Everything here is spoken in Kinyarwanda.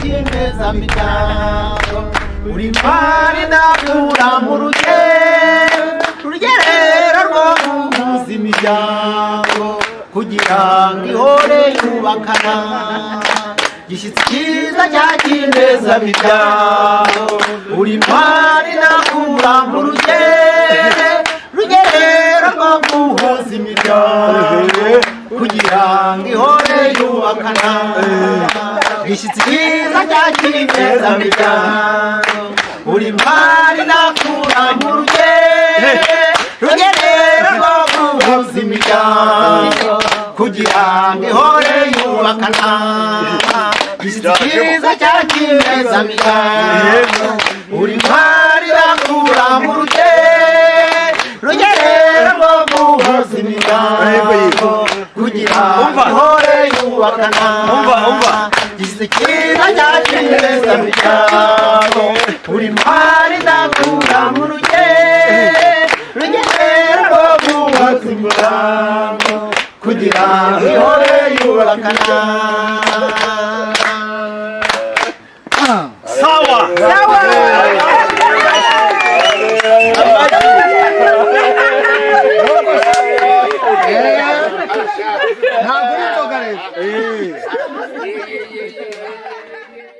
kimeza miryango uri mpari ndakura mu rugerero rwo guhuza imiryango kugira ngo ihore yubakana gishyitsi cyiza cya kimeza miryango uri mpari ndakura mu rugerero rwo guhuza imiryango kugira ngo ihore yubakana gishyitsi cyiza cya kimeza miryango uri mpari ndakura mu rugerero rwo guhuza imiryango kugira ngo ihore yubakana gishyitsi cyiza cya kimeza miryango uri mpari ndakura mu rugerero rwo guhuza imiryango kugira ngo ihore yubakana gishyitsi cyiza cya kimeza miryango uri mpari ndakura mu rugerero rwo guhuza imiryango kugira ngo ihore yubakana